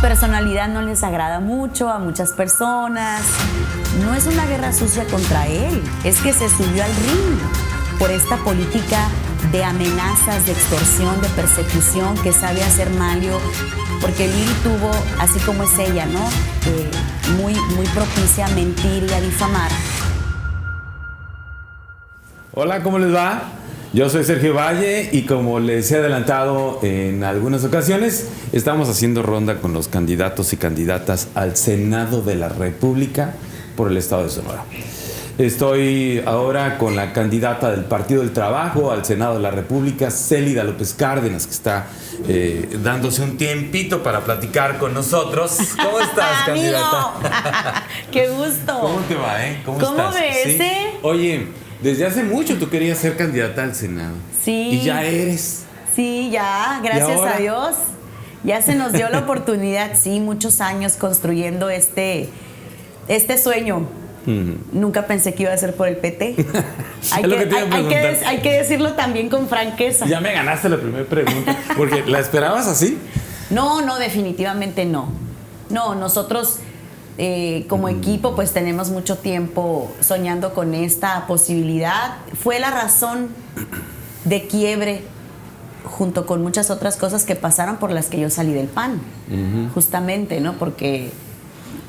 personalidad no les agrada mucho a muchas personas. No es una guerra sucia contra él, es que se subió al ring por esta política de amenazas, de extorsión, de persecución que sabe hacer Mario, porque Lili tuvo, así como es ella, ¿no? Muy propicia a mentir y a difamar. Hola, ¿cómo les va? Yo soy Sergio Valle y como les he adelantado en algunas ocasiones, estamos haciendo ronda con los candidatos y candidatas al Senado de la República por el estado de Sonora. Estoy ahora con la candidata del Partido del Trabajo al Senado de la República, Célida López Cárdenas, que está dándose un tiempito para platicar con nosotros. ¿Cómo estás, candidata? ¡Qué gusto! ¿Cómo te va, ¿Cómo estás? ves, ¿Sí? Oye, desde hace mucho tú querías ser candidata al Senado. Sí. Y ya eres. Sí, ya, gracias a Dios. Ya se nos dio la oportunidad, sí, muchos años construyendo este sueño. Nunca pensé que iba a ser por el PT. Hay que decirlo también con franqueza. Ya me ganaste la primera pregunta, porque ¿la esperabas así? No, definitivamente no. No, nosotros como equipo pues tenemos mucho tiempo soñando con esta posibilidad. Fue la razón de quiebre junto con muchas otras cosas que pasaron por las que yo salí del PAN. Justamente, ¿no? Porque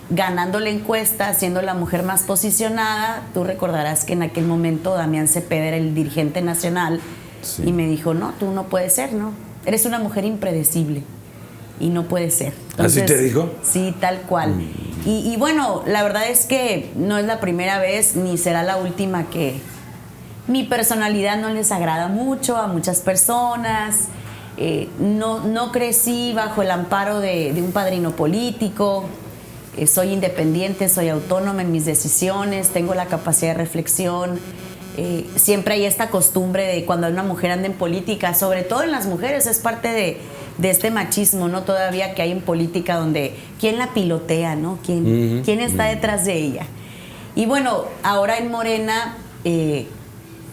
ganando la encuesta, siendo la mujer más posicionada, tú recordarás que en aquel momento Damián Cepeda era el dirigente nacional, sí, y me dijo, no, tú no puedes ser, ¿no? Eres una mujer impredecible y no puedes ser. Entonces, ¿así te dijo? Sí, tal cual. Y bueno, la verdad es que no es la primera vez ni será la última que mi personalidad no les agrada mucho a muchas personas. No crecí bajo el amparo de un padrino político. Soy independiente, soy autónoma en mis decisiones, tengo la capacidad de reflexión. Siempre hay esta costumbre de cuando una mujer anda en política, sobre todo en las mujeres, es parte de este machismo, ¿no? Todavía que hay en política donde ¿quién la pilotea, no? ¿Quién está detrás de ella? Y bueno, ahora en Morena,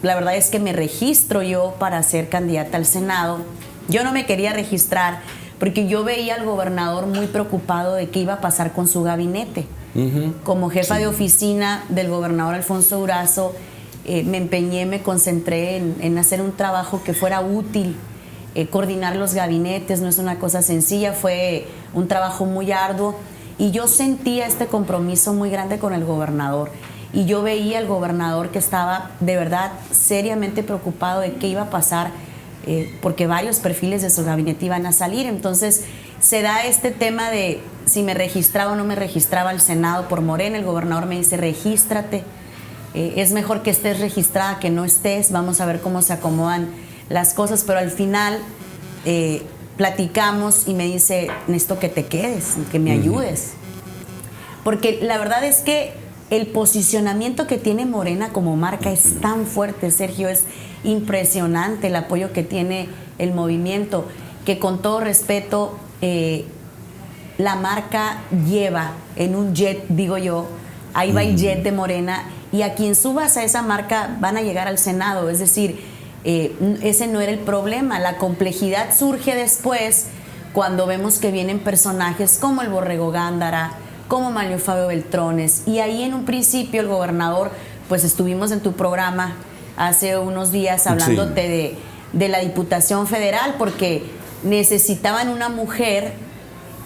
la verdad es que me registro yo para ser candidata al Senado. Yo no me quería registrar porque yo veía al gobernador muy preocupado de qué iba a pasar con su gabinete. Como jefa de oficina del gobernador Alfonso Durazo, me empeñé, me concentré en hacer un trabajo que fuera útil. Coordinar los gabinetes no es una cosa sencilla, fue un trabajo muy arduo y yo sentía este compromiso muy grande con el gobernador y yo veía al gobernador que estaba de verdad seriamente preocupado de qué iba a pasar, porque varios perfiles de su gabinete iban a salir. Entonces se da este tema de si me registraba o no me registraba al Senado por Morena. El gobernador me dice, regístrate, es mejor que estés registrada que no estés, vamos a ver cómo se acomodan las cosas, pero al final platicamos y me dice, necesito que te quedes, que me ayudes, porque la verdad es que el posicionamiento que tiene Morena como marca es tan fuerte, Sergio, es impresionante el apoyo que tiene el movimiento, que con todo respeto la marca lleva en un jet, digo yo, ahí va el jet de Morena, y a quien subas a esa marca van a llegar al Senado, es decir, ese no era el problema. La complejidad surge después cuando vemos que vienen personajes como el Borrego Gándara, como Mario Fabio Beltrones, y ahí en un principio el gobernador, pues estuvimos en tu programa hace unos días hablándote de la Diputación Federal, porque necesitaban una mujer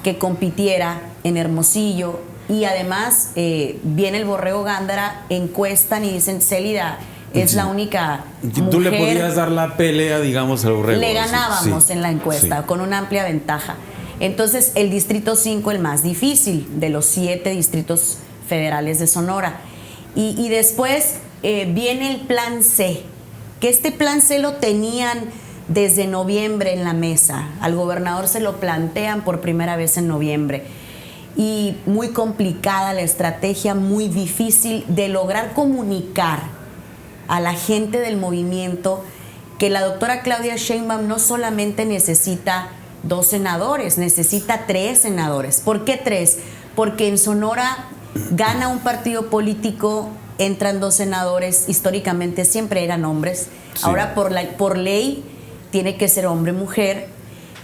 que compitiera en Hermosillo, y además viene el Borrego Gándara, encuestan y dicen, Célida es la única mujer. Tú le podías dar la pelea, digamos, al Borrego. Le ganábamos en la encuesta, con una amplia ventaja. Entonces, el Distrito 5, el más difícil de los 7 distritos federales de Sonora. Y después viene el Plan C, que este Plan C lo tenían desde noviembre en la mesa. Al gobernador se lo plantean por primera vez en noviembre. Y muy complicada la estrategia, muy difícil de lograr comunicar a la gente del movimiento que la doctora Claudia Sheinbaum no solamente necesita 2 senadores, necesita 3 senadores. ¿Por qué 3? Porque en Sonora gana un partido político, entran 2 senadores, históricamente siempre eran hombres, ahora por ley tiene que ser hombre-mujer,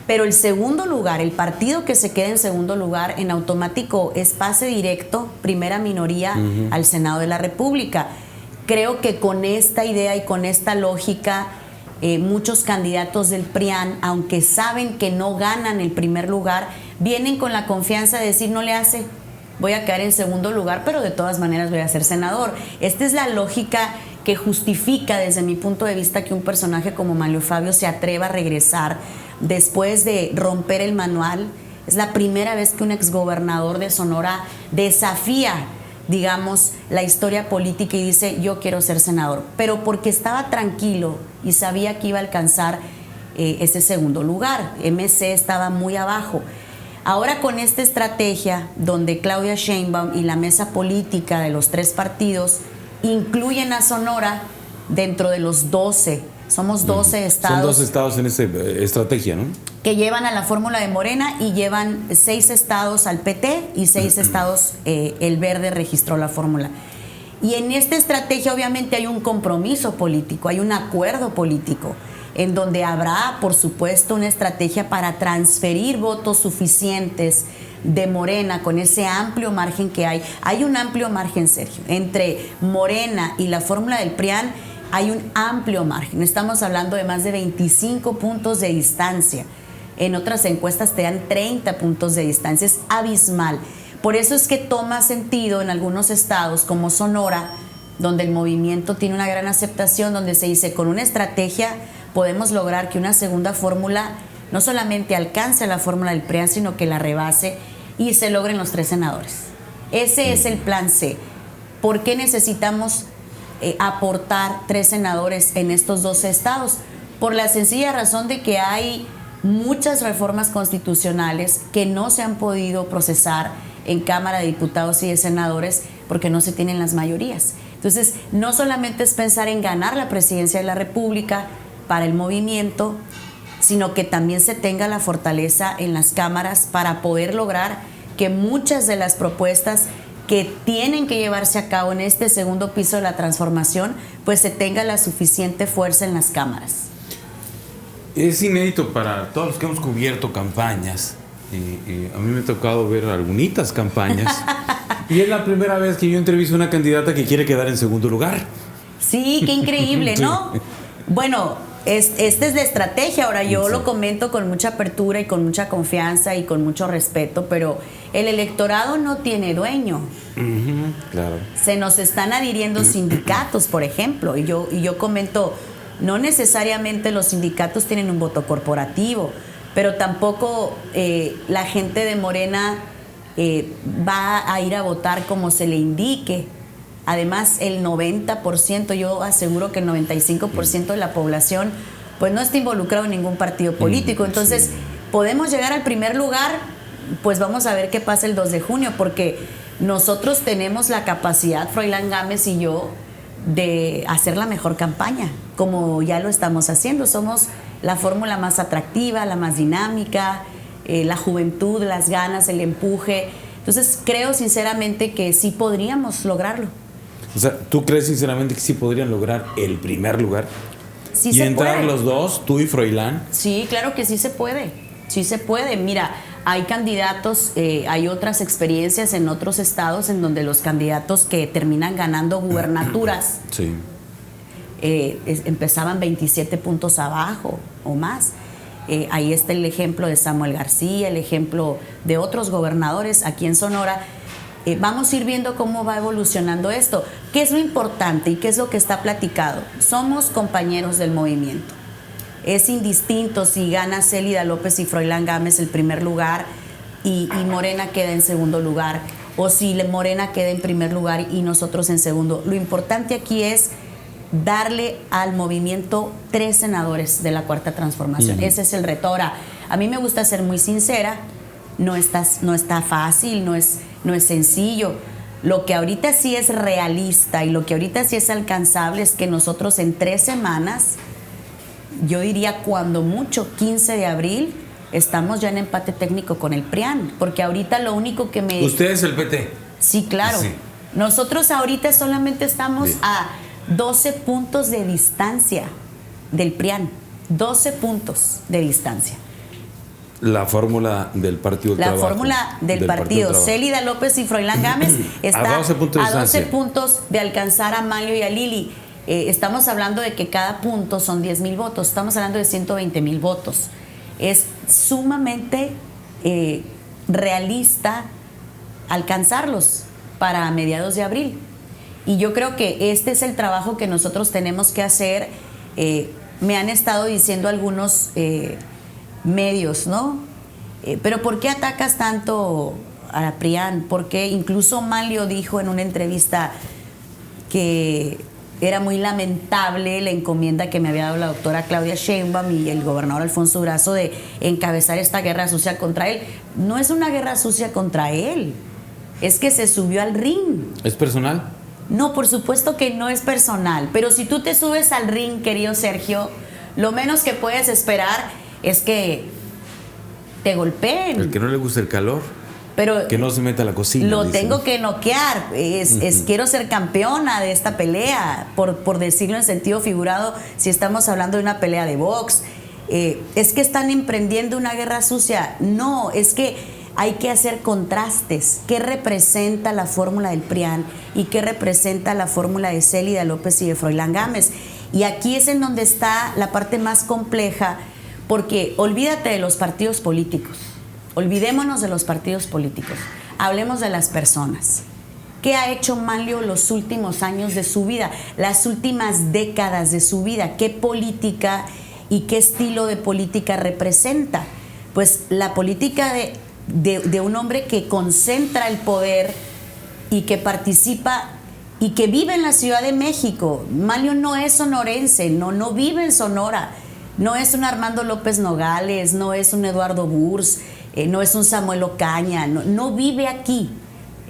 Pero el segundo lugar, el partido que se quede en segundo lugar, en automático es pase directo, primera minoría al Senado de la República. Creo que con esta idea y con esta lógica, muchos candidatos del PRIAN, aunque saben que no ganan el primer lugar, vienen con la confianza de decir, no le hace, voy a quedar en segundo lugar, pero de todas maneras voy a ser senador. Esta es la lógica que justifica desde mi punto de vista que un personaje como Manlio Fabio se atreva a regresar después de romper el manual. Es la primera vez que un exgobernador de Sonora desafía, digamos, la historia política y dice, yo quiero ser senador, pero porque estaba tranquilo y sabía que iba a alcanzar ese segundo lugar. MC estaba muy abajo. Ahora con esta estrategia donde Claudia Sheinbaum y la mesa política de los 3 partidos incluyen a Sonora dentro de los 12. Somos 12 estados. Son 12 estados en esa estrategia, ¿no? Que llevan a la fórmula de Morena y llevan 6 estados al PT y 6 estados el Verde registró la fórmula. Y en esta estrategia obviamente hay un compromiso político, hay un acuerdo político, en donde habrá, por supuesto, una estrategia para transferir votos suficientes de Morena con ese amplio margen que hay. Hay un amplio margen, Sergio, entre Morena y la fórmula del PRIAN. Hay un amplio margen, estamos hablando de más de 25 puntos de distancia. En otras encuestas te dan 30 puntos de distancia, es abismal. Por eso es que toma sentido en algunos estados como Sonora, donde el movimiento tiene una gran aceptación, donde se dice con una estrategia podemos lograr que una segunda fórmula no solamente alcance la fórmula del PRIAN, sino que la rebase y se logren los 3 senadores. Ese es el plan C. ¿Por qué necesitamos aportar 3 senadores en estos 12 estados? Por la sencilla razón de que hay muchas reformas constitucionales que no se han podido procesar en Cámara de Diputados y de Senadores porque no se tienen las mayorías. Entonces, no solamente es pensar en ganar la presidencia de la República para el movimiento, sino que también se tenga la fortaleza en las cámaras para poder lograr que muchas de las propuestas que tienen que llevarse a cabo en este segundo piso de la transformación, pues se tenga la suficiente fuerza en las cámaras. Es inédito para todos los que hemos cubierto campañas. A mí me ha tocado ver algunas campañas y es la primera vez que yo entrevisto a una candidata que quiere quedar en segundo lugar. Sí, qué increíble, ¿no? Sí. Bueno, esta es la estrategia. Ahora yo lo comento con mucha apertura y con mucha confianza y con mucho respeto, pero el electorado no tiene dueño. Claro. Se nos están adhiriendo sindicatos, por ejemplo, y yo comento, no necesariamente los sindicatos tienen un voto corporativo, pero tampoco la gente de Morena va a ir a votar como se le indique. Además, el 90%, yo aseguro que el 95% de la población pues no está involucrado en ningún partido político. Entonces, podemos llegar al primer lugar, pues vamos a ver qué pasa el 2 de junio, porque nosotros tenemos la capacidad, Froilán Gámez y yo, de hacer la mejor campaña, como ya lo estamos haciendo. Somos la fórmula más atractiva, la más dinámica, la juventud, las ganas, el empuje. Entonces, creo sinceramente que sí podríamos lograrlo. O sea, ¿tú crees sinceramente que sí podrían lograr el primer lugar? Sí, y se entrar puede. Los dos, tú y Froilán. Sí, claro que sí se puede. Sí se puede. Mira, hay candidatos, hay otras experiencias en otros estados en donde los candidatos que terminan ganando gubernaturas empezaban 27 puntos abajo o más. Ahí está el ejemplo de Samuel García, el ejemplo de otros gobernadores aquí en Sonora. Vamos a ir viendo cómo va evolucionando esto. ¿Qué es lo importante y qué es lo que está platicado? Somos compañeros del movimiento. Es indistinto si gana Célida López y Froilán Gámez el primer lugar y Morena queda en segundo lugar, o si Morena queda en primer lugar y nosotros en segundo. Lo importante aquí es darle al movimiento 3 senadores de la Cuarta Transformación. Ese es el reto. Ahora, a mí me gusta ser muy sincera, no está fácil, no es sencillo. Lo que ahorita sí es realista y lo que ahorita sí es alcanzable es que nosotros en 3 semanas, yo diría cuando mucho 15 de abril, estamos ya en empate técnico con el PRIAN, porque ahorita lo único que me... ¿Usted es el PT? Sí, claro. Sí. Nosotros ahorita solamente estamos a 12 puntos de distancia del PRIAN, 12 puntos de distancia. la fórmula del Partido del La Trabajo. fórmula del partido. Célida López y Froilán Gámez está a 12 puntos de alcanzar a Manlio y a Lili. Estamos hablando de que cada punto son 10,000 votos. Estamos hablando de 120,000 votos. Es sumamente realista alcanzarlos para mediados de abril. Y yo creo que este es el trabajo que nosotros tenemos que hacer. Me han estado diciendo algunos medios, ¿no? Pero ¿por qué atacas tanto a la PRIAN? Porque incluso Manlio dijo en una entrevista que era muy lamentable la encomienda que me había dado la doctora Claudia Sheinbaum y el gobernador Alfonso Durazo de encabezar esta guerra sucia contra él. No es una guerra sucia contra él, es que se subió al ring. ¿Es personal? No, por supuesto que no es personal, pero si tú te subes al ring, querido Sergio, lo menos que puedes esperar es que te golpeen. El que no le gusta el calor, pero que no se meta a la cocina. Lo dicen. tengo que noquear, quiero ser campeona de esta pelea, por decirlo en sentido figurado, si estamos hablando de una pelea de box. Es que están emprendiendo una guerra sucia. No, es que hay que hacer contrastes. ¿Qué representa la fórmula del PRIAN y qué representa la fórmula de Célida López y de Froilán Gámez? Y aquí es en donde está la parte más compleja, porque olvídate de los partidos políticos, olvidémonos de los partidos políticos, hablemos de las personas. ¿Qué ha hecho Manlio los últimos años de su vida, las últimas décadas de su vida? ¿Qué política y qué estilo de política representa? Pues la política de un hombre que concentra el poder y que participa y que vive en la Ciudad de México. Manlio no es sonorense, no vive en Sonora, no es un Armando López Nogales, no es un Eduardo Burs, no es un Samuel Ocaña, no vive aquí.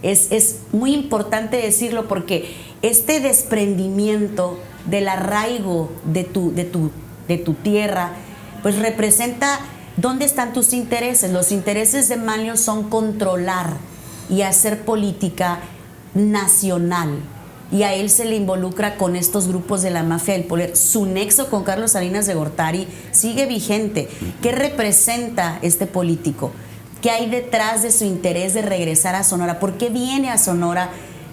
Es muy importante decirlo porque este desprendimiento del arraigo de tu tierra, pues representa dónde están tus intereses. Los intereses de Manlio son controlar y hacer política nacional. Y a él se le involucra con estos grupos de la mafia del poder. Su nexo con Carlos Salinas de Gortari sigue vigente. ¿Qué representa este político? ¿Qué hay detrás de su interés de regresar a Sonora? ¿Por qué viene a Sonora?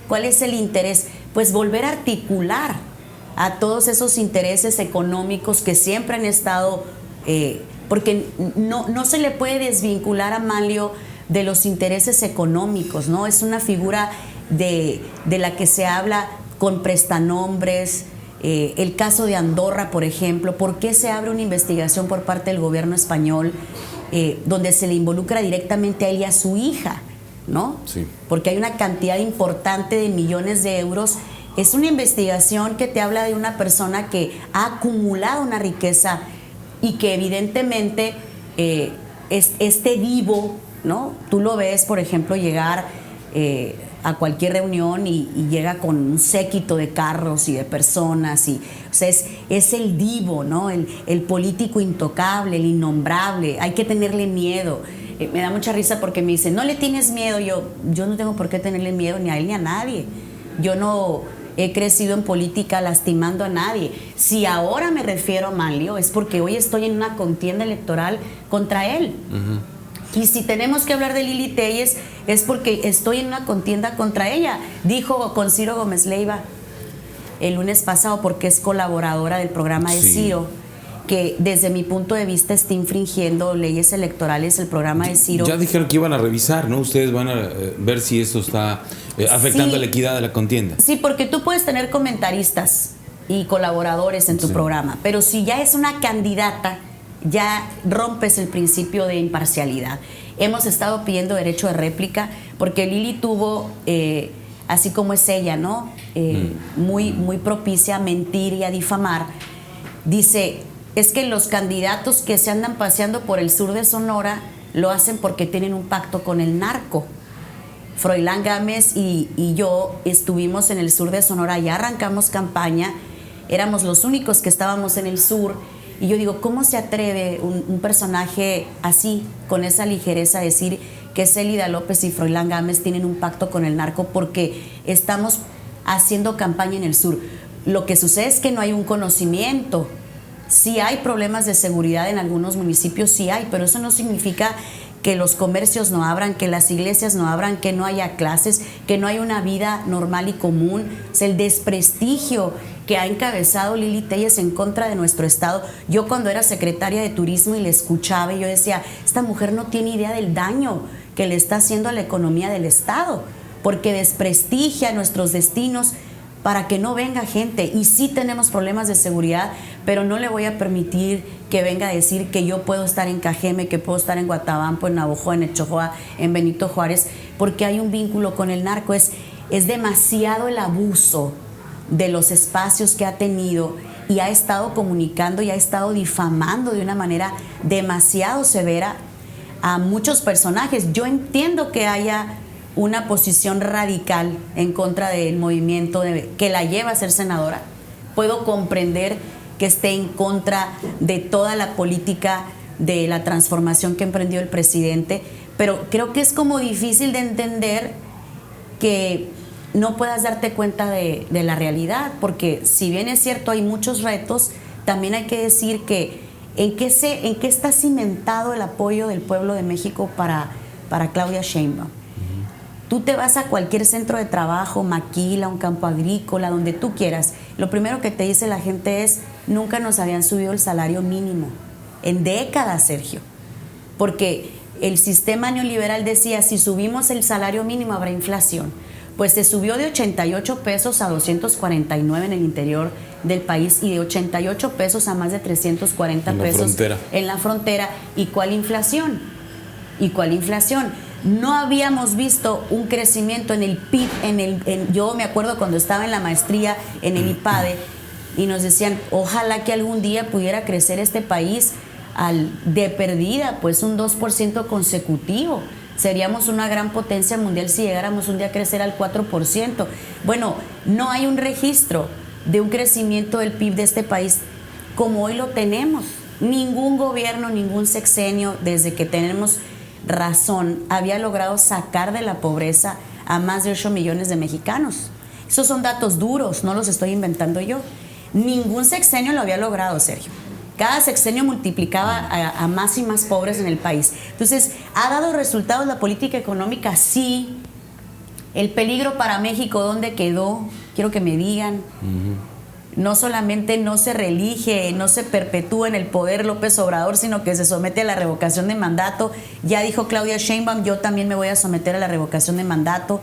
¿Cuál es el interés? Pues volver a articular a todos esos intereses económicos que siempre han estado... porque no se le puede desvincular a Manlio de los intereses económicos, ¿no? Es una figura de la que se habla con prestanombres. El caso de Andorra, por ejemplo, ¿por qué se abre una investigación por parte del gobierno español donde se le involucra directamente a él y a su hija, ¿no? Sí. Porque hay una cantidad importante de millones de euros. Es una investigación que te habla de una persona que ha acumulado una riqueza y que evidentemente este divo, ¿no? Tú lo ves, por ejemplo, llegar a cualquier reunión y llega con un séquito de carros y de personas, y, o sea, es el divo, ¿no? El político intocable, el innombrable. Hay que tenerle miedo. Me da mucha risa porque me dicen, ¿no le tienes miedo? Yo no tengo por qué tenerle miedo ni a él ni a nadie. Yo no he crecido en política lastimando a nadie. Si ahora me refiero a Manlio es porque hoy estoy en una contienda electoral contra él. Y si tenemos que hablar de Lili Téllez es porque estoy en una contienda contra ella. Dijo con Ciro Gómez Leiva el lunes pasado, porque es colaboradora del programa de Ciro, que desde mi punto de vista está infringiendo leyes electorales el programa de Ciro. Ya dijeron que iban a revisar, ¿no? Ustedes van a ver si esto está afectando la equidad de la contienda. Sí, porque tú puedes tener comentaristas y colaboradores en tu programa, pero si ya es una candidata, ya rompes el principio de imparcialidad. Hemos estado pidiendo derecho de réplica porque Lili tuvo, así como es ella, ¿no? Muy propicia a mentir y a difamar. Dice, es que los candidatos que se andan paseando por el sur de Sonora lo hacen porque tienen un pacto con el narco. Froilán Gámez y yo estuvimos en el sur de Sonora, ya arrancamos campaña, éramos los únicos que estábamos en el sur. Y yo digo, ¿cómo se atreve un personaje así, con esa ligereza, a decir que Célida López y Froilán Gámez tienen un pacto con el narco porque estamos haciendo campaña en el sur? Lo que sucede es que no hay un conocimiento Sí hay problemas de seguridad en algunos municipios, sí hay, pero eso no significa que los comercios no abran, que las iglesias no abran, que no haya clases, que no haya una vida normal y común. Es el desprestigio que ha encabezado Lili Téllez en contra de nuestro estado. Yo cuando era secretaria de turismo y le escuchaba, y yo decía, esta mujer no tiene idea del daño que le está haciendo a la economía del estado, porque desprestigia nuestros destinos para que no venga gente. Y sí tenemos problemas de seguridad, pero no le voy a permitir que venga a decir que yo puedo estar en Cajeme, que puedo estar en Guatabampo, en Navojoa, en Echojoa, en Benito Juárez, porque hay un vínculo con el narco. Es demasiado el abuso de los espacios que ha tenido y ha estado comunicando y ha estado difamando de una manera demasiado severa a muchos personajes. Yo entiendo que haya una posición radical en contra del movimiento que la lleva a ser senadora. Puedo comprender que esté en contra de toda la política de la transformación que emprendió el presidente, pero creo que es como difícil de entender que no puedas darte cuenta de la realidad, porque si bien es cierto hay muchos retos, también hay que decir que en qué está cimentado el apoyo del pueblo de México para Claudia Sheinbaum. Tú te vas a cualquier centro de trabajo, maquila, un campo agrícola, donde tú quieras. Lo primero que te dice la gente es, nunca nos habían subido el salario mínimo. En décadas, Sergio. Porque el sistema neoliberal decía, si subimos el salario mínimo habrá inflación. Pues se subió de 88 pesos a 249 en el interior del país y de 88 pesos a más de 340 pesos en la frontera. ¿Y cuál inflación? ¿Y cuál inflación? No habíamos visto un crecimiento en el PIB, yo me acuerdo cuando estaba en la maestría en el IPADE y nos decían, ojalá que algún día pudiera crecer este país de perdida, pues un 2% consecutivo. Seríamos una gran potencia mundial si llegáramos un día a crecer al 4%. Bueno, no hay un registro de un crecimiento del PIB de este país como hoy lo tenemos. Ningún gobierno, ningún sexenio, desde que tenemos razón, había logrado sacar de la pobreza a más de 8 millones de mexicanos. Esos son datos duros, no los estoy inventando yo. Ningún sexenio lo había logrado, Sergio. Cada sexenio multiplicaba a más y más pobres en el país. Entonces, ¿ha dado resultados la política económica? Sí. El peligro para México, ¿dónde quedó? Quiero que me digan. No solamente no se reelige, no se perpetúa en el poder López Obrador, sino que se somete a la revocación de mandato. Ya dijo Claudia Sheinbaum, yo también me voy a someter a la revocación de mandato.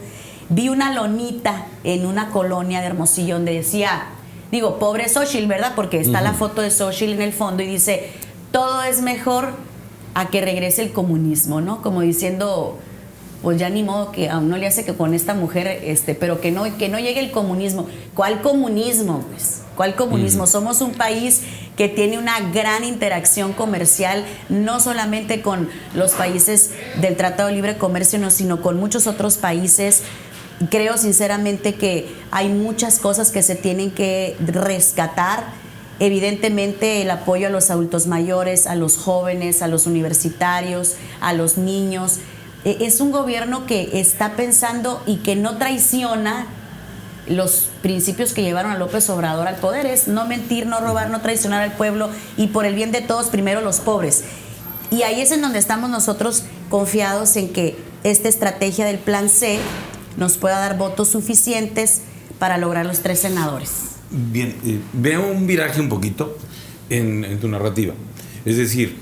Vi una lonita en una colonia de Hermosillo donde decía, pobre Xochitl, ¿verdad? Porque está la foto de Xochitl en el fondo y dice, todo es mejor a que regrese el comunismo, ¿no? Como diciendo, pues ya ni modo que aún no le hace que con esta mujer, pero que no llegue el comunismo. ¿Cuál comunismo? Pues, ¿cuál comunismo? Somos un país que tiene una gran interacción comercial, no solamente con los países del Tratado de Libre Comercio, no, sino con muchos otros países. Creo sinceramente que hay muchas cosas que se tienen que rescatar. Evidentemente el apoyo a los adultos mayores, a los jóvenes, a los universitarios, a los niños. Es un gobierno que está pensando y que no traiciona los principios que llevaron a López Obrador al poder. Es no mentir, no robar, no traicionar al pueblo y por el bien de todos, primero los pobres. Y ahí es en donde estamos nosotros confiados en que esta estrategia del Plan C nos pueda dar votos suficientes para lograr los 3 senadores. Bien, veo un viraje un poquito en tu narrativa. Es decir,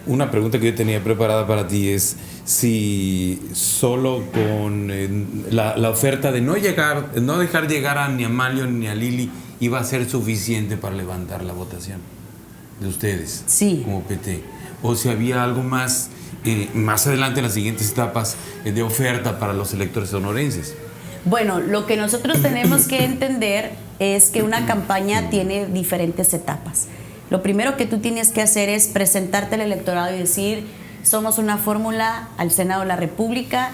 una pregunta que yo tenía preparada para ti es si solo con la oferta de no dejar llegar ni a Manlio ni a Lili iba a ser suficiente para levantar la votación de ustedes, sí, como PT, o si había algo más adelante en las siguientes etapas de oferta para los electores sonorenses. Bueno, lo que nosotros tenemos que entender es que una campaña tiene diferentes etapas. Lo primero que tú tienes que hacer es presentarte al electorado y decir, somos una fórmula al Senado de la República,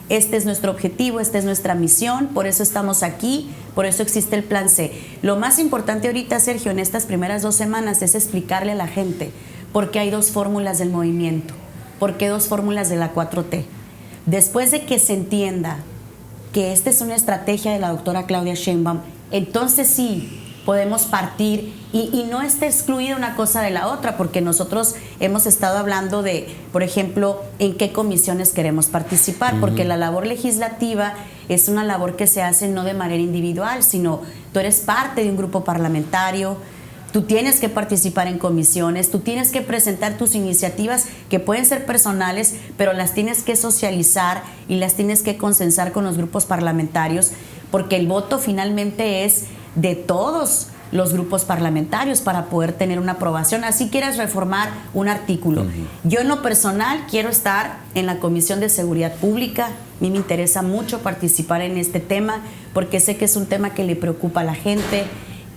este es nuestro objetivo, esta es nuestra misión, por eso estamos aquí, por eso existe el Plan C. Lo más importante ahorita, Sergio, en estas primeras 2 semanas es explicarle a la gente por qué hay 2 fórmulas del movimiento, por qué 2 fórmulas de la 4T. Después de que se entienda que esta es una estrategia de la doctora Claudia Sheinbaum, entonces sí, podemos partir y no está excluida una cosa de la otra, porque nosotros hemos estado hablando de, por ejemplo, en qué comisiones queremos participar, porque la labor legislativa es una labor que se hace no de manera individual, sino tú eres parte de un grupo parlamentario, tú tienes que participar en comisiones, tú tienes que presentar tus iniciativas que pueden ser personales, pero las tienes que socializar y las tienes que consensar con los grupos parlamentarios, porque el voto finalmente es de todos los grupos parlamentarios para poder tener una aprobación. Así quieras reformar un artículo. Yo en lo personal quiero estar en la Comisión de Seguridad Pública. A mí me interesa mucho participar en este tema porque sé que es un tema que le preocupa a la gente.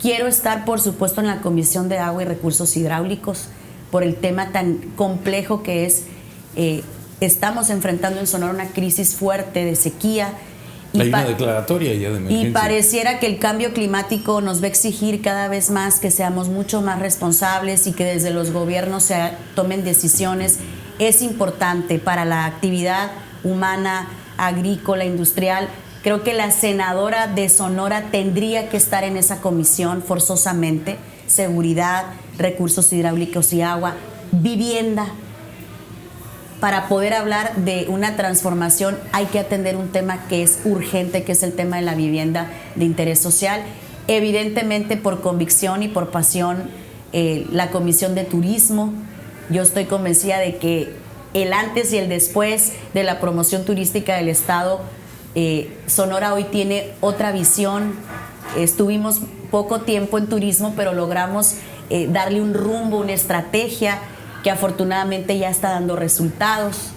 Quiero estar, por supuesto, en la Comisión de Agua y Recursos Hidráulicos por el tema tan complejo que es. Estamos enfrentando en Sonora una crisis fuerte de sequía. Hay una declaratoria ya de emergencia. Y pareciera que el cambio climático nos va a exigir cada vez más que seamos mucho más responsables y que desde los gobiernos se tomen decisiones. Es importante para la actividad humana, agrícola, industrial. Creo que la senadora de Sonora tendría que estar en esa comisión forzosamente. Seguridad, recursos hidráulicos y agua, vivienda. Para poder hablar de una transformación hay que atender un tema que es urgente, que es el tema de la vivienda de interés social. Evidentemente, por convicción y por pasión, la Comisión de Turismo. Yo estoy convencida de que el antes y el después de la promoción turística del Estado, Sonora hoy tiene otra visión. Estuvimos poco tiempo en turismo, pero logramos darle un rumbo, una estrategia que afortunadamente ya está dando resultados.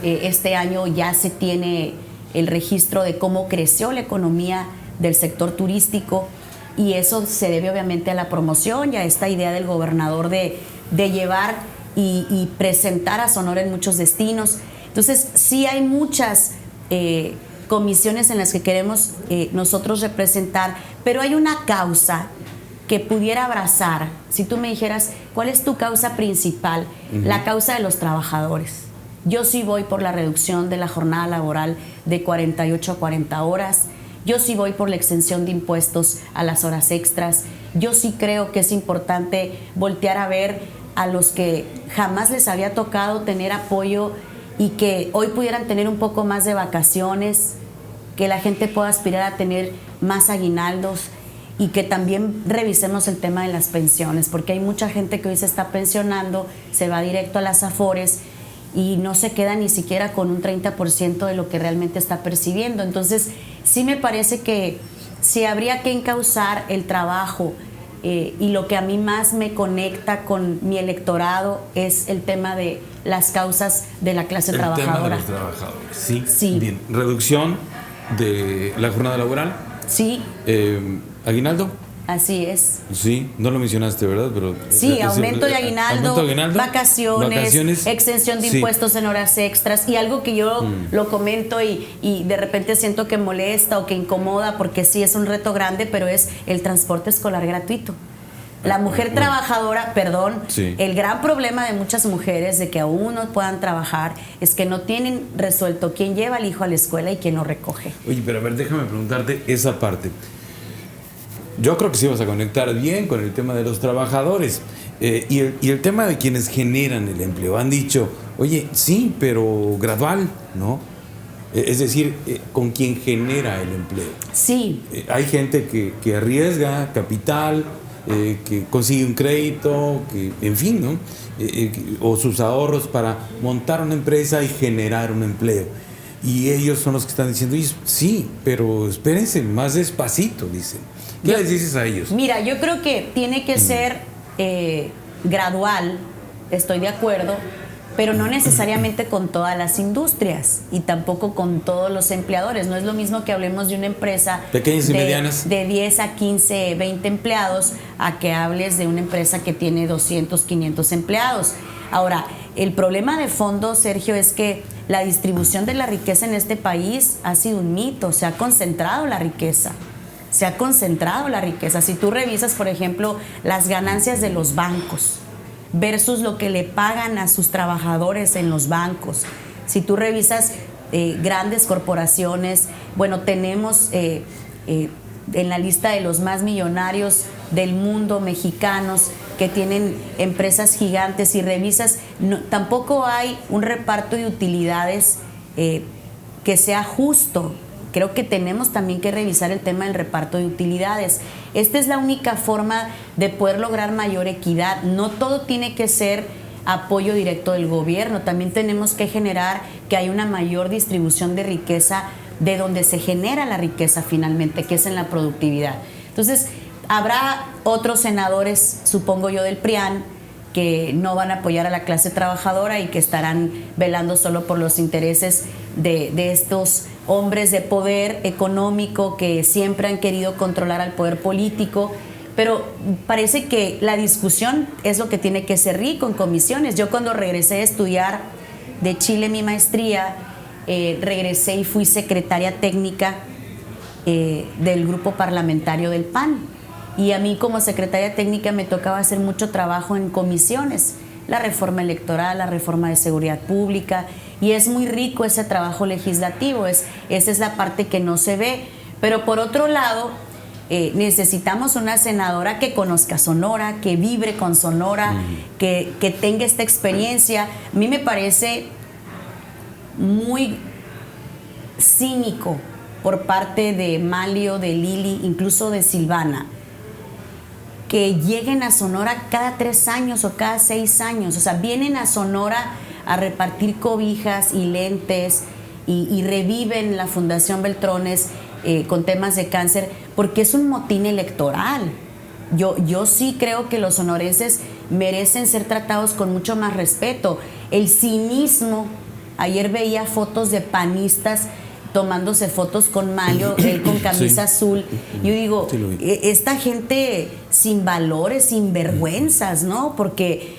Este año ya se tiene el registro de cómo creció la economía del sector turístico y eso se debe obviamente a la promoción y a esta idea del gobernador de llevar y presentar a Sonora en muchos destinos. Entonces sí hay muchas comisiones en las que queremos nosotros representar, pero hay una causa que pudiera abrazar. Si tú me dijeras, ¿cuál es tu causa principal? La causa de los trabajadores. Yo sí voy por la reducción de la jornada laboral de 48 a 40 horas. Yo sí voy por la exención de impuestos a las horas extras. Yo sí creo que es importante voltear a ver a los que jamás les había tocado tener apoyo y que hoy pudieran tener un poco más de vacaciones, que la gente pueda aspirar a tener más aguinaldos, y que también revisemos el tema de las pensiones, porque hay mucha gente que hoy se está pensionando, se va directo a las Afores y no se queda ni siquiera con un 30% de lo que realmente está percibiendo. Entonces, sí me parece que sí habría que encauzar el trabajo y lo que a mí más me conecta con mi electorado es el tema de las causas de la clase trabajadora. El tema de los trabajadores, sí. Sí. Bien, reducción de la jornada laboral. Sí. ¿Aguinaldo? Así es. Sí, no lo mencionaste, ¿verdad? Pero sí, aumento de aguinaldo, vacaciones, exención de impuestos en horas extras y algo que yo lo comento y de repente siento que molesta o que incomoda porque sí es un reto grande, pero es el transporte escolar gratuito. La mujer trabajadora, el gran problema de muchas mujeres de que aún no puedan trabajar es que no tienen resuelto quién lleva al hijo a la escuela y quién lo recoge. Oye, pero a ver, déjame preguntarte esa parte. Yo creo que sí vas a conectar bien con el tema de los trabajadores y el tema de quienes generan el empleo. Han dicho, oye, sí, pero gradual, ¿no? Es decir, con quien genera el empleo. Sí. Hay gente que arriesga capital, que consigue un crédito, que, en fin, ¿no? O sus ahorros para montar una empresa y generar un empleo. Y ellos son los que están diciendo, sí, pero espérense, más despacito, dicen. ¿Qué les dices a ellos? Mira, yo creo que tiene que ser gradual, estoy de acuerdo, pero no necesariamente con todas las industrias y tampoco con todos los empleadores. No es lo mismo que hablemos de una empresa pequeñas y medianas de 10 a 15, 20 empleados a que hables de una empresa que tiene 200, 500 empleados. Ahora, el problema de fondo, Sergio, es que la distribución de la riqueza en este país ha sido un mito, se ha concentrado la riqueza. Si tú revisas, por ejemplo, las ganancias de los bancos versus lo que le pagan a sus trabajadores en los bancos, si tú revisas grandes corporaciones, bueno, tenemos en la lista de los más millonarios del mundo, mexicanos, que tienen empresas gigantes, y revisas, tampoco hay un reparto de utilidades que sea justo. Creo que tenemos también que revisar el tema del reparto de utilidades. Esta es la única forma de poder lograr mayor equidad. No todo tiene que ser apoyo directo del gobierno. También tenemos que generar que haya una mayor distribución de riqueza de donde se genera la riqueza finalmente, que es en la productividad. Entonces, habrá otros senadores, supongo yo, del PRIAN, que no van a apoyar a la clase trabajadora y que estarán velando solo por los intereses de estos hombres de poder económico que siempre han querido controlar al poder político. Pero parece que la discusión es lo que tiene que ser rico en comisiones. Yo cuando regresé a estudiar de Chile mi maestría, regresé y fui secretaria técnica del grupo parlamentario del PAN. Y a mí como secretaria técnica me tocaba hacer mucho trabajo en comisiones, la reforma electoral, la reforma de seguridad pública, y es muy rico ese trabajo legislativo, esa es la parte que no se ve. Pero por otro lado, necesitamos una senadora que conozca Sonora, que vibre con Sonora, que tenga esta experiencia. A mí me parece muy cínico por parte de Malio, de Lili, incluso de Silvana, que lleguen a Sonora cada 3 años o cada 6 años. O sea, vienen a Sonora a repartir cobijas y lentes y reviven la Fundación Beltrones con temas de cáncer, porque es un motín electoral. Yo sí creo que los sonorenses merecen ser tratados con mucho más respeto. El cinismo, ayer veía fotos de panistas tomándose fotos con Malio, él con camisa azul. Yo digo, esta gente sin valores, sin vergüenzas, ¿no? Porque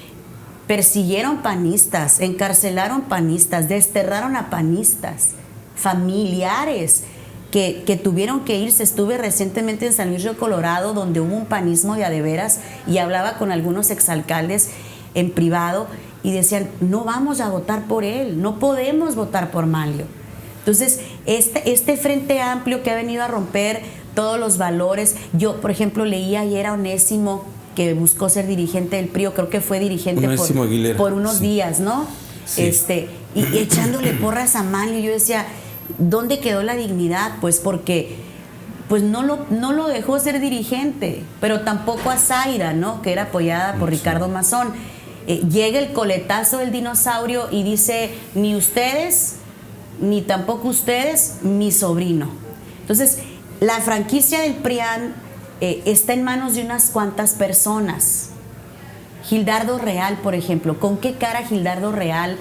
persiguieron panistas, encarcelaron panistas, desterraron a panistas, familiares que tuvieron que irse. Estuve recientemente en San Luis Río Colorado, donde hubo un panismo de a de veras, y hablaba con algunos exalcaldes en privado y decían, no vamos a votar por él, no podemos votar por Malio. Entonces, este Frente Amplio que ha venido a romper todos los valores. Yo, por ejemplo, leí ayer a Onésimo, que buscó ser dirigente del PRI, creo que fue dirigente por unos días, ¿no? Sí. Y echándole porras a Malio. Yo decía, ¿dónde quedó la dignidad? Pues porque pues no lo dejó ser dirigente, pero tampoco a Zaira, ¿no? Que era apoyada por Ricardo Mazón. Llega el coletazo del dinosaurio y dice, ni ustedes, ni tampoco ustedes, mi sobrino. Entonces, la franquicia del PRIAN está en manos de unas cuantas personas. Gildardo Real, por ejemplo, ¿con qué cara Gildardo Real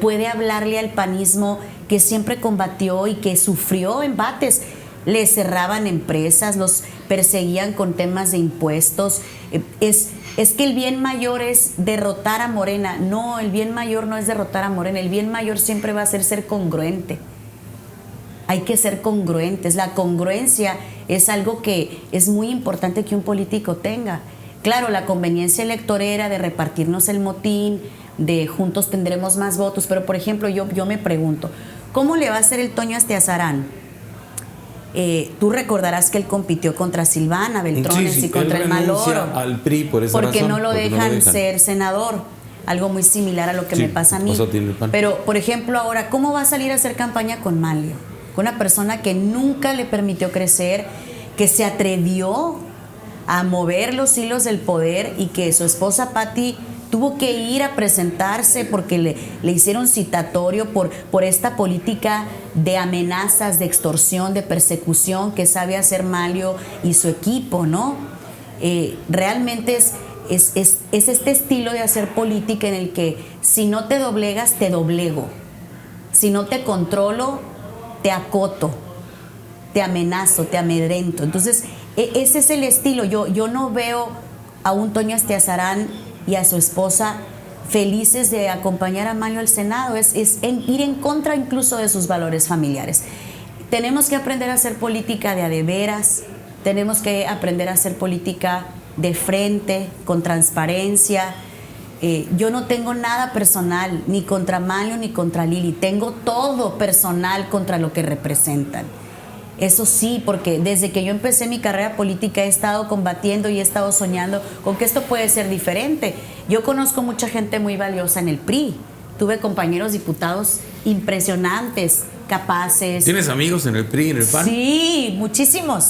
puede hablarle al panismo que siempre combatió y que sufrió embates? Le cerraban empresas, los perseguían con temas de impuestos. Es que el bien mayor es derrotar a Morena. No, el bien mayor no es derrotar a Morena. El bien mayor siempre va a ser congruente. Hay que ser congruentes. La congruencia es algo que es muy importante que un político tenga. Claro, la conveniencia electorera de repartirnos el motín, de juntos tendremos más votos, pero por ejemplo yo me pregunto, ¿cómo le va a hacer el Toño Astiazarán? Tú recordarás que él compitió contra Silvana Beltrones y contra el Maloro al PRI por esa porque razón, no lo dejan ser senador, algo muy similar a lo que me pasa a mí. Pero por ejemplo ahora, ¿cómo va a salir a hacer campaña con Malio? Con una persona que nunca le permitió crecer, que se atrevió a mover los hilos del poder y que su esposa Patti tuvo que ir a presentarse porque le hicieron citatorio por esta política de amenazas, de extorsión, de persecución que sabe hacer Malio y su equipo, ¿no? Realmente es este estilo de hacer política en el que si no te doblegas, te doblego. Si no te controlo, te acoto, te amenazo, te amedrento. Entonces, ese es el estilo. Yo no veo a un Toño Astiazarán y a su esposa felices de acompañar a Malio al Senado. Es ir en contra incluso de sus valores familiares. Tenemos que aprender a hacer política de a de veras, tenemos que aprender a hacer política de frente, con transparencia. Yo no tengo nada personal, ni contra Malio ni contra Lili, tengo todo personal contra lo que representan. Eso sí, porque desde que yo empecé mi carrera política he estado combatiendo y he estado soñando con que esto puede ser diferente. Yo conozco mucha gente muy valiosa en el PRI. Tuve compañeros diputados impresionantes, capaces. ¿Tienes amigos en el PRI, en el PAN? Sí, muchísimos.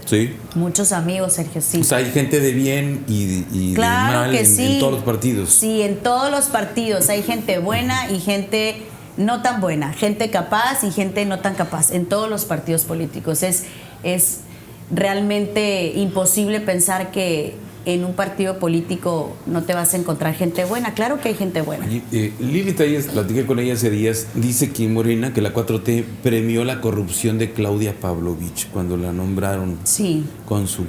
Sí. Muchos amigos, Sergio, sí. O sea, hay gente de bien y claro de mal que sí. en todos los partidos. Sí, en todos los partidos hay gente buena y gente no tan buena, gente capaz y gente no tan capaz, en todos los partidos políticos. Es realmente imposible pensar que en un partido político no te vas a encontrar gente buena. Claro que hay gente buena. Lili Telles, platiqué con ella hace días, dice que Morena, que la 4T premió la corrupción de Claudia Pavlovich cuando la nombraron cónsul.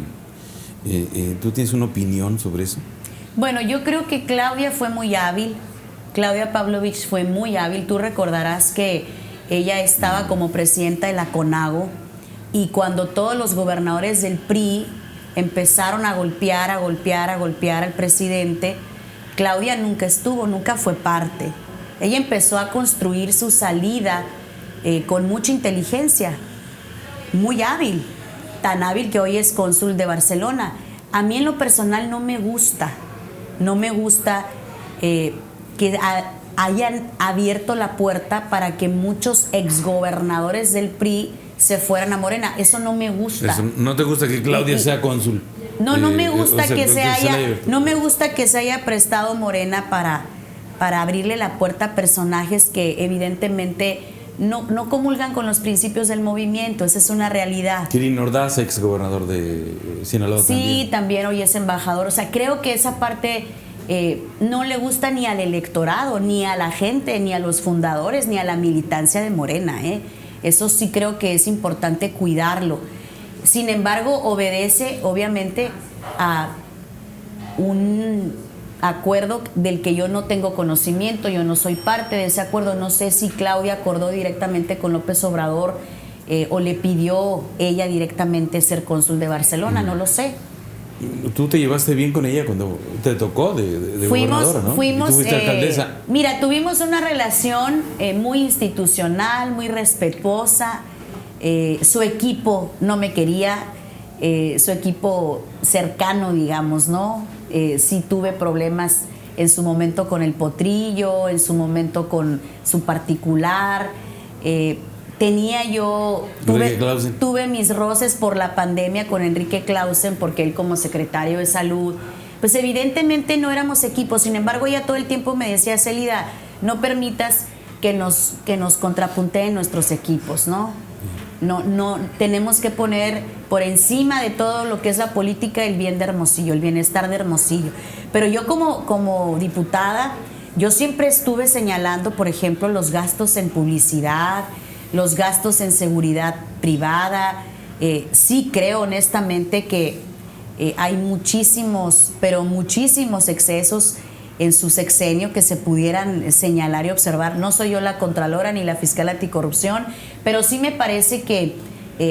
¿Tú tienes una opinión sobre eso? Bueno, yo creo que Claudia fue muy hábil. Claudia Pavlovich fue muy hábil. Tú recordarás que ella estaba como presidenta de la CONAGO y cuando todos los gobernadores del PRI empezaron a golpear al presidente, Claudia nunca estuvo, nunca fue parte. Ella empezó a construir su salida con mucha inteligencia, muy hábil, tan hábil que hoy es cónsul de Barcelona. A mí en lo personal no me gusta que hayan abierto la puerta para que muchos exgobernadores del PRI se fueran a Morena. Eso no me gusta. Eso, ¿no te gusta que Claudia sea cónsul? No me gusta no me gusta que se haya prestado Morena para abrirle la puerta a personajes que evidentemente no comulgan con los principios del movimiento. Esa es una realidad. Kirin Ordaz, exgobernador de Sinaloa. Sí, también hoy es embajador. O sea, creo que esa parte no le gusta ni al electorado, ni a la gente, ni a los fundadores, ni a la militancia de Morena, Eso sí creo que es importante cuidarlo. Sin embargo, obedece obviamente a un acuerdo del que yo no tengo conocimiento, yo no soy parte de ese acuerdo. No sé si Claudia acordó directamente con López Obrador o le pidió ella directamente ser cónsul de Barcelona, no lo sé. Tú te llevaste bien con ella cuando te tocó de gobernadora, ¿no? Fuimos, tú fuiste alcaldesa. Mira, tuvimos una relación muy institucional, muy respetuosa. Su equipo no me quería, su equipo cercano, digamos, ¿no? Sí tuve problemas en su momento con el Potrillo, en su momento con su particular. Tuve mis roces por la pandemia con Enrique Clausen, porque él como secretario de salud, pues evidentemente no éramos equipo. Sin embargo, ella todo el tiempo me decía: Celida, no permitas que nos contrapunteen nuestros equipos, ¿no? No, tenemos que poner por encima de todo lo que es la política el bien de Hermosillo, el bienestar de Hermosillo. Pero yo como diputada, yo siempre estuve señalando, por ejemplo, los gastos en publicidad, los gastos en seguridad privada. Sí creo honestamente que hay muchísimos, pero muchísimos excesos en su sexenio que se pudieran señalar y observar. No soy yo la Contralora ni la Fiscal Anticorrupción, pero sí me parece que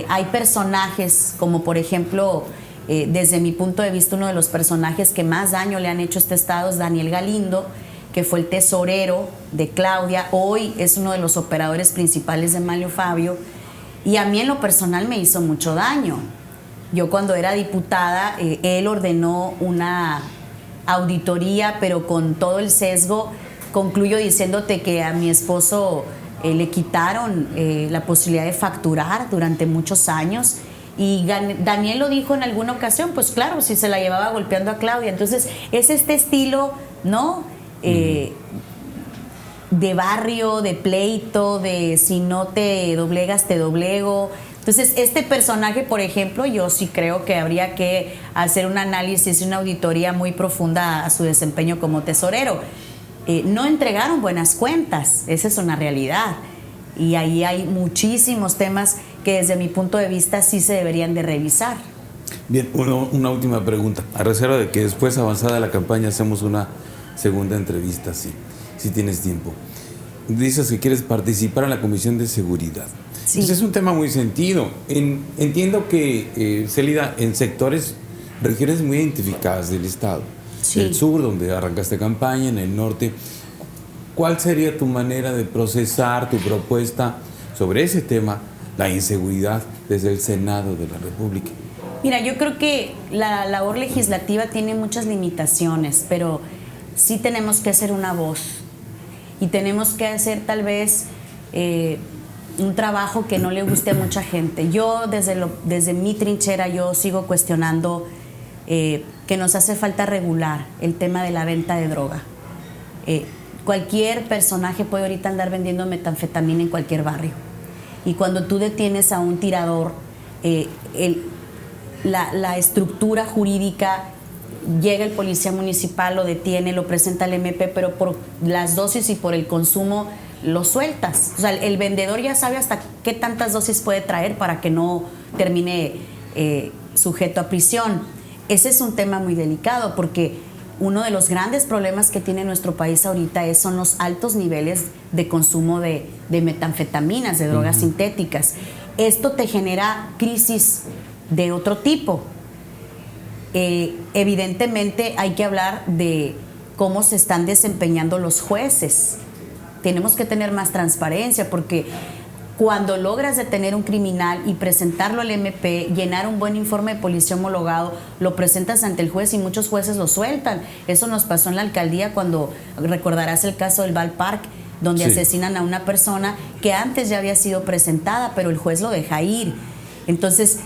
hay personajes como, por ejemplo, desde mi punto de vista, uno de los personajes que más daño le han hecho a este estado es Daniel Galindo, que fue el tesorero de Claudia, hoy es uno de los operadores principales de Manlio Fabio, y a mí en lo personal me hizo mucho daño. Yo cuando era diputada, él ordenó una auditoría, pero con todo el sesgo. Concluyo diciéndote que a mi esposo le quitaron la posibilidad de facturar durante muchos años, y Daniel lo dijo en alguna ocasión, pues claro, si se la llevaba golpeando a Claudia. Entonces es este estilo, ¿no? De barrio, de pleito, de si no te doblegas, te doblego. Entonces, este personaje, por ejemplo, yo sí creo que habría que hacer un análisis y una auditoría muy profunda a su desempeño como tesorero. No entregaron buenas cuentas, esa es una realidad. Y ahí hay muchísimos temas que desde mi punto de vista sí se deberían de revisar. Bien, una última pregunta. A reserva de que después, avanzada la campaña, hacemos una segunda entrevista, si tienes tiempo. Dices que quieres participar en la Comisión de Seguridad. Sí. Pues es un tema muy sentido. Entiendo que, Celida, en sectores, regiones muy identificadas del Estado, sí, el sur, donde arrancaste campaña, en el norte, ¿cuál sería tu manera de procesar tu propuesta sobre ese tema la inseguridad desde el Senado de la República? Mira, yo creo que la labor legislativa tiene muchas limitaciones, pero sí tenemos que hacer una voz y tenemos que hacer tal vez un trabajo que no le guste a mucha gente. Yo desde mi trinchera yo sigo cuestionando que nos hace falta regular el tema de la venta de droga. Cualquier personaje puede ahorita andar vendiendo metanfetamina en cualquier barrio. Y cuando tú detienes a un tirador, la estructura jurídica, llega el policía municipal, lo detiene, lo presenta al MP, pero por las dosis y por el consumo lo sueltas. O sea, el vendedor ya sabe hasta qué tantas dosis puede traer para que no termine sujeto a prisión. Ese es un tema muy delicado porque uno de los grandes problemas que tiene nuestro país ahorita son los altos niveles de consumo de metanfetaminas, de drogas sintéticas. Esto te genera crisis de otro tipo. Evidentemente hay que hablar de cómo se están desempeñando los jueces. Tenemos que tener más transparencia porque cuando logras detener un criminal y presentarlo al MP, llenar un buen informe de policía homologado, lo presentas ante el juez y muchos jueces lo sueltan. Eso nos pasó en la alcaldía cuando recordarás el caso del Val Park, donde asesinan a una persona que antes ya había sido presentada, pero el juez lo deja ir. Entonces,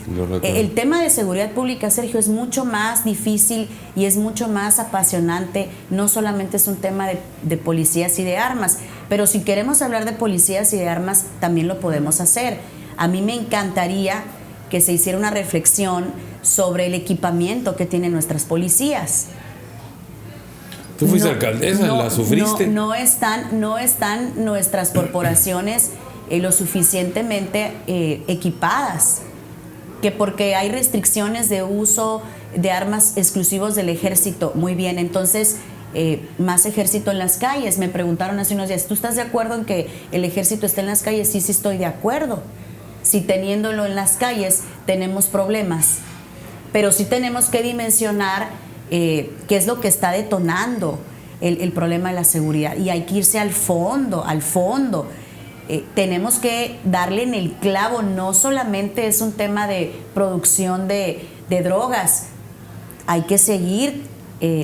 el tema de seguridad pública, Sergio, es mucho más difícil y es mucho más apasionante. No solamente es un tema de policías y de armas, pero si queremos hablar de policías y de armas, también lo podemos hacer. A mí me encantaría que se hiciera una reflexión sobre el equipamiento que tienen nuestras policías. Tú fuiste alcaldesa, la sufriste. No están nuestras corporaciones lo suficientemente equipadas, que porque hay restricciones de uso de armas exclusivos del ejército. Muy bien, entonces más ejército en las calles. Me preguntaron hace unos días, ¿tú estás de acuerdo en que el ejército esté en las calles? Sí estoy de acuerdo. Si teniéndolo en las calles tenemos problemas, pero sí tenemos que dimensionar qué es lo que está detonando el problema de la seguridad, y hay que irse al fondo. Tenemos que darle en el clavo. No solamente es un tema de producción de drogas, hay que seguir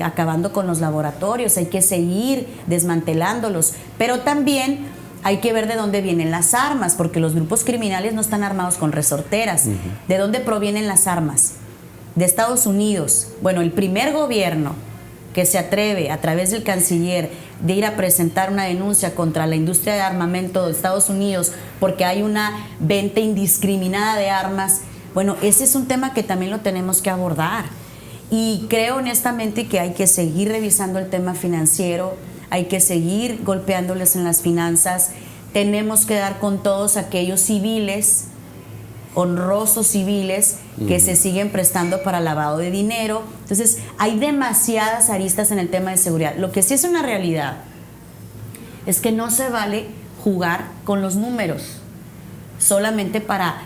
acabando con los laboratorios, hay que seguir desmantelándolos, pero también hay que ver de dónde vienen las armas, porque los grupos criminales no están armados con resorteras. ¿De dónde provienen las armas? De Estados Unidos. Bueno, el primer gobierno que se atreve a través del canciller de ir a presentar una denuncia contra la industria de armamento de Estados Unidos porque hay una venta indiscriminada de armas, bueno, ese es un tema que también lo tenemos que abordar. Y creo honestamente que hay que seguir revisando el tema financiero, hay que seguir golpeándoles en las finanzas, tenemos que dar con todos aquellos civiles, honrosos civiles, que se siguen prestando para lavado de dinero. Entonces, hay demasiadas aristas en el tema de seguridad. Lo que sí es una realidad es que no se vale jugar con los números solamente para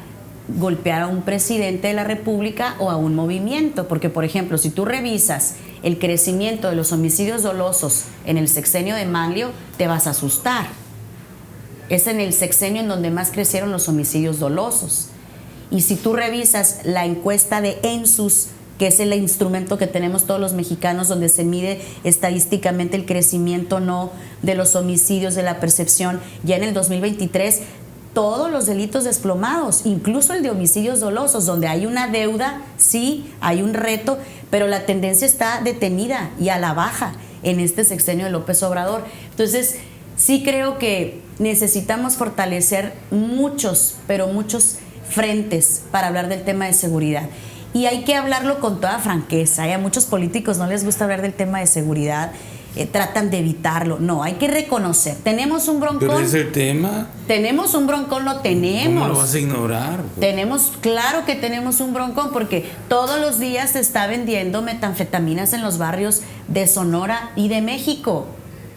golpear a un presidente de la República o a un movimiento, porque, por ejemplo, si tú revisas el crecimiento de los homicidios dolosos en el sexenio de Manlio, te vas a asustar. Es en el sexenio en donde más crecieron los homicidios dolosos. Y si tú revisas la encuesta de ENSUS, que es el instrumento que tenemos todos los mexicanos, donde se mide estadísticamente el crecimiento no de los homicidios, de la percepción, ya en el 2023, todos los delitos desplomados, incluso el de homicidios dolosos, donde hay una deuda, sí, hay un reto, pero la tendencia está detenida y a la baja en este sexenio de López Obrador. Entonces, sí creo que necesitamos fortalecer muchos, pero muchos frentes para hablar del tema de seguridad. Y hay que hablarlo con toda franqueza. A muchos políticos no les gusta hablar del tema de seguridad, tratan de evitarlo. No, hay que reconocer. Tenemos un broncón. ¿Pero es el tema? Tenemos un broncón, lo tenemos. ¿Cómo lo vas a ignorar? Claro que tenemos un broncón, porque todos los días se está vendiendo metanfetaminas en los barrios de Sonora y de México.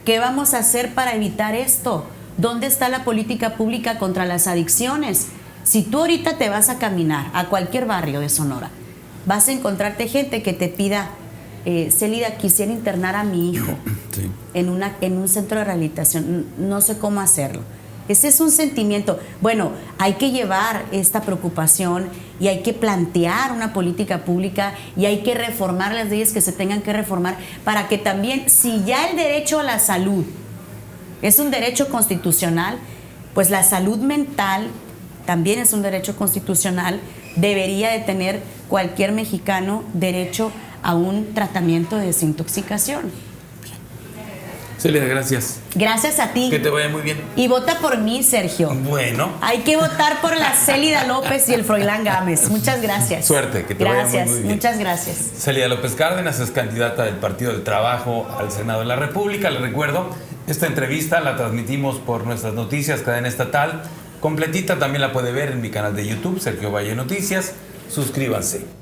¿Qué vamos a hacer para evitar esto? ¿Dónde está la política pública contra las adicciones? Si tú ahorita te vas a caminar a cualquier barrio de Sonora, vas a encontrarte gente que te pida, Celida, quisiera internar a mi hijo en un centro de rehabilitación, no sé cómo hacerlo. Ese es un sentimiento. Bueno, hay que llevar esta preocupación y hay que plantear una política pública y hay que reformar las leyes que se tengan que reformar para que también, si ya el derecho a la salud es un derecho constitucional, pues la salud mental también es un derecho constitucional. Debería de tener cualquier mexicano derecho a un tratamiento de desintoxicación. Celia, gracias. Gracias a ti. Que te vaya muy bien. Y vota por mí, Sergio. Bueno. Hay que votar por la Célida López y el Froilán Gámez. Muchas gracias. Suerte, que te vaya muy bien. Muchas gracias. Célida López Cárdenas es candidata del Partido del Trabajo al Senado de la República. Les recuerdo, esta entrevista la transmitimos por nuestras noticias, cadena estatal. Completita también la puede ver en mi canal de YouTube, Sergio Valle Noticias. Suscríbanse.